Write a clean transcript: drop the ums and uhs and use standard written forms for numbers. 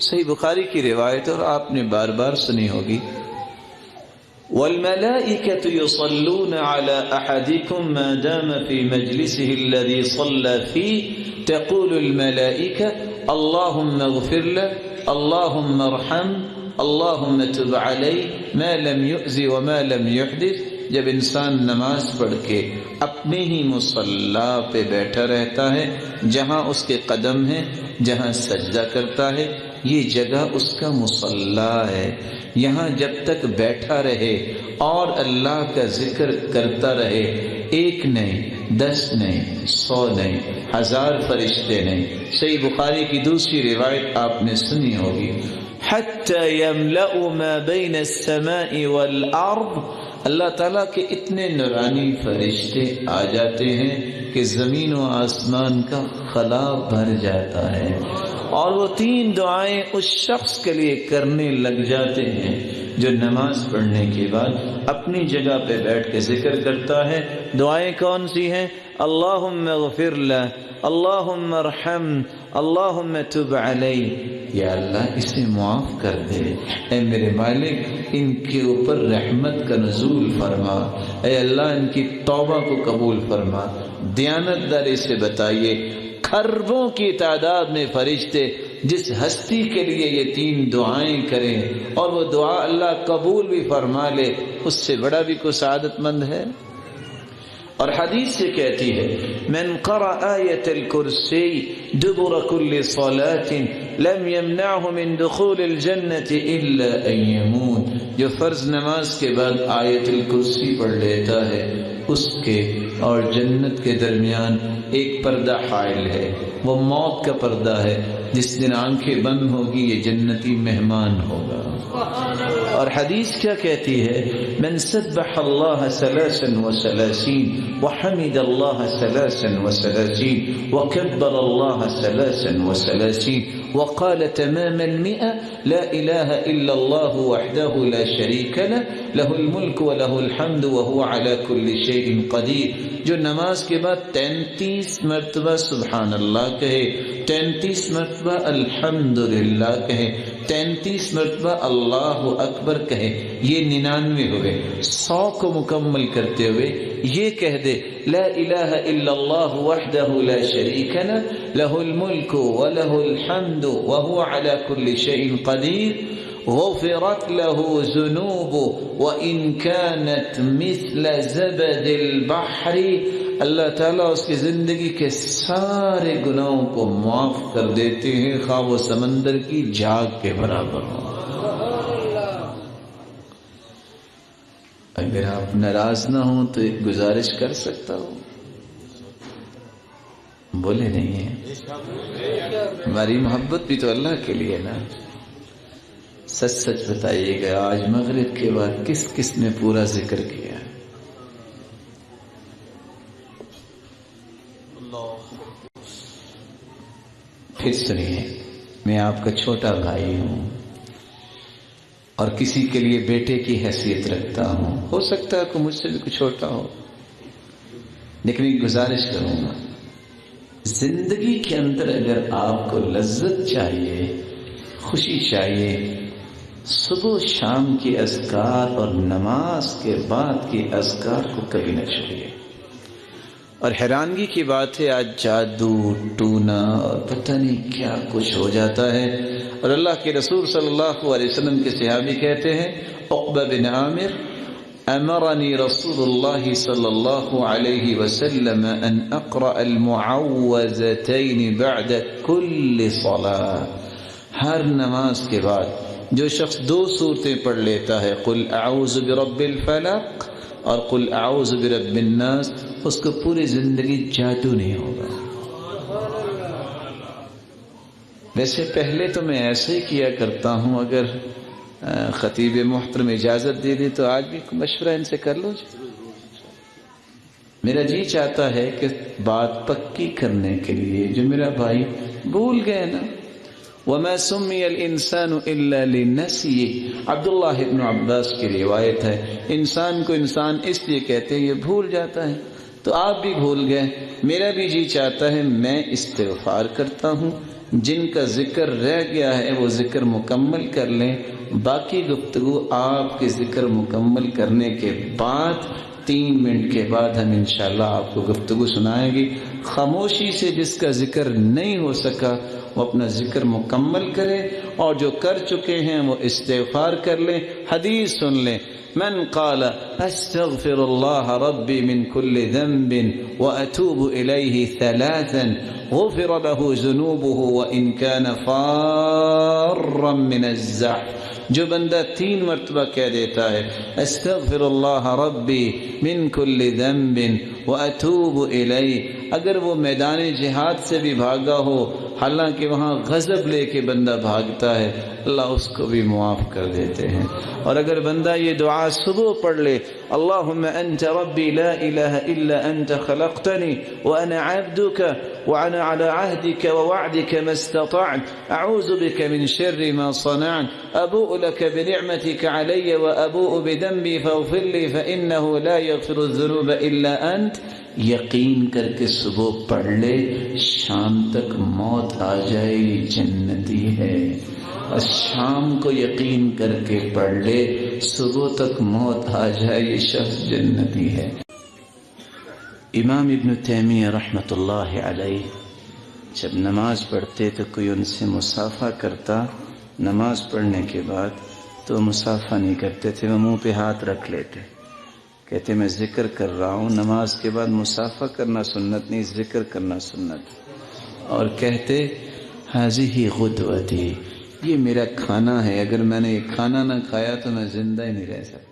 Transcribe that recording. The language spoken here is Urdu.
صحیح بخاری کی روایت اور آپ نے بار بار سنی ہوگی، والملائکۃ یصلون علی احدکم ما دام فی مجلسه الذی صلی فیہ تقول الملائکہ اللہم اغفر له اللہم ارحم اللہم تب علیہ ما لم یؤذ وما لم یحدث۔ جب انسان نماز پڑھ کے اپنے ہی مصلی پہ بیٹھا رہتا ہے، جہاں اس کے قدم ہیں، جہاں سجدہ کرتا ہے، یہ جگہ اس کا مصلی ہے، یہاں جب تک بیٹھا رہے اور اللہ کا ذکر کرتا رہے، 1 نہیں 10 نہیں 100 نہیں 1000 فرشتے نہیں۔ صحیح بخاری کی دوسری روایت آپ نے سنی ہوگی، حتی یملأ ما بین السماء والارض، اللہ تعالیٰ کے اتنے نورانی فرشتے آ جاتے ہیں کہ زمین و آسمان کا خلا بھر جاتا ہے، اور وہ 3 دعائیں اس شخص کے لیے کرنے لگ جاتے ہیں جو نماز پڑھنے کے بعد اپنی جگہ پہ بیٹھ کے ذکر کرتا ہے۔ دعائیں کون سی ہیں؟ اللہم اغفر لہ، اللہم ارحم، اللہم تب علیہ، یا اللہ اسے معاف کر دے، اے میرے مالک ان کے اوپر رحمت کا نزول فرما، اے اللہ ان کی توبہ کو قبول فرما۔ دیانت داری سے بتائیے، خربوں کی تعداد میں فرشتے جس ہستی کے لیے یہ 3 دعائیں کریں اور وہ دعا اللہ قبول بھی فرما لے، اس سے بڑا بھی کوئی سعادت مند ہے؟ اور حدیث سے کہتی ہے، من قرأ آیت الکرسی دبر کل صلاة لم يمنعه من دخول الجنة الا ان يموت، جو فرض نماز کے بعد آیت الکرسی پڑھ لیتا ہے، اس کے اور جنت کے درمیان ایک پردہ حائل ہے، وہ موت کا پردہ ہے، جس دن آنکھیں بند ہوگی یہ جنتی مہمان ہوگا۔ اور حدیث کیا کہتی ہے؟ من سبح اللہ 33 وحمد اللہ 33 وکبر اللہ 33 وقال تمام 100 لا الہ الا اللہ وحدہ لا شریک له له الملک وله الحمد وهو على كل شيء قدیر۔ جو نماز کے بعد 33 مرتبہ سبحان اللہ کہے، 33 مرتبہ الحمدللہ کہے، 33 مرتبہ اللہ اکبر کہے، یہ 99 ہوئے، 100 کو مکمل کرتے ہوئے یہ کہہ دے لا الہ الا اللہ وحدہ لا شریک له له الملک وله الحمد وهو على كل شيء قدیر، غفرت له ذنوبه وإن كانت مثل زبد البحر، اللہ تعالیٰ اس کی زندگی کے سارے گناہوں کو معاف کر دیتے ہیں، خواہ وہ سمندر کی جھاگ کے برابر ہو۔ اگر آپ ناراض نہ ہوں تو ایک گزارش کر سکتا ہوں، بولے نہیں ہیں، ہماری محبت بھی تو اللہ کے لیے نا۔ سچ سچ بتائیے گا آج مغرب کے بعد کس کس نے پورا ذکر کیا؟ پھر سنیے، میں آپ کا چھوٹا بھائی ہوں اور کسی کے لیے بیٹے کی حیثیت رکھتا ہوں، ہو سکتا ہے کہ مجھ سے بھی کچھ چھوٹا ہو، لیکن ایک گزارش کروں گا، زندگی کے اندر اگر آپ کو لذت چاہیے، خوشی چاہیے، صبح شام کی اذکار اور نماز کے بعد کی اذکار کو کبھی نہ چھوڑیے۔ اور حیرانگی کی بات ہے آج جادو ٹونا اور پتہ نہیں کیا کچھ ہو جاتا ہے، اور اللہ کے رسول صلی اللہ علیہ وسلم کے صحابی کہتے ہیں، عقبہ بن عامر، امرنی رسول اللہ صلی اللہ علیہ وسلم ان اقرأ المعوذتین بعد کل صلاة، ہر نماز کے بعد جو شخص 2 سورتیں پڑھ لیتا ہے، قل اعوذ برب الفلق اور قل اعوذ برب الناس، اس کو پوری زندگی جادو نہیں ہوگا۔ ویسے پہلے تو میں ایسے ہی کیا کرتا ہوں، اگر خطیب محترم اجازت دے دیں تو آج بھی مشورہ ان سے کر لو جی۔ میرا جی چاہتا ہے کہ بات پکی کرنے کے لیے، جو میرا بھائی بھول گئے نا، وَمَا سُمِّيَ الْإِنسَانُ إِلَّا لِنَسْيِهِ، عبداللہ ابن عباس کی روایت ہے، انسان کو انسان اس لیے کہتے ہیں یہ بھول جاتا ہے، تو آپ بھی بھول گئے، میرا بھی جی چاہتا ہے میں استغفار کرتا ہوں، جن کا ذکر رہ گیا ہے وہ ذکر مکمل کر لیں، باقی گفتگو آپ کے ذکر مکمل کرنے کے بعد 3 منٹ کے بعد ہم انشاءاللہ آپ کو گفتگو سنائیں گے۔ خاموشی سے جس کا ذکر نہیں ہو سکا وہ اپنا ذکر مکمل کرے، اور جو کر چکے ہیں وہ استغفار کر لیں۔ حدیث سن لیں، من قال استغفر الله ربي من كل ذنب واتوب اليه 3 غفر له ذنوبه وان كان فارا من الزحف۔ جو بندہ 3 مرتبہ کہہ دیتا ہے استغفر اللہ ربی من کل ذنب واتوب الیہ، اگر وہ میدان جہاد سے بھی بھاگا ہو، حالانکہ وہاں غضب لے کے بندہ بھاگتا ہے، اللہ اس کو بھی معاف کر دیتے ہیں۔ اور اگر بندہ یہ دعا صبح پڑھ لے، اللہم انت ربی لا الہ الا انت خلقتنی وانا عبدک وانا على عهدك ووعدك ما استطعت اعوذ بك من شر ما صنعت ابوء لك بنعمتك علي وابوء بذنبي فاغفر لي فانه لا يغفر الذنوب الا انت، یقین کر کے صبح پڑھ لے، شام تک موت آ جائے جنتی ہے۔ اور شام کو یقین کر کے پڑھ لے، صبح تک موت آ جائے یہ شخص جنتی ہے۔ امام ابن تیمیہ رحمۃ اللہ علیہ جب نماز پڑھتے تو کوئی ان سے مصافحہ کرتا، نماز پڑھنے کے بعد تو مصافحہ نہیں کرتے تھے، وہ منہ پہ ہاتھ رکھ لیتے، کہتے میں ذکر کر رہا ہوں، نماز کے بعد مصافحہ کرنا سنت نہیں، ذکر کرنا سنت۔ اور کہتے ہذہ غدوتی، یہ میرا کھانا ہے، اگر میں نے یہ کھانا نہ کھایا تو میں زندہ ہی نہیں رہ سکتا۔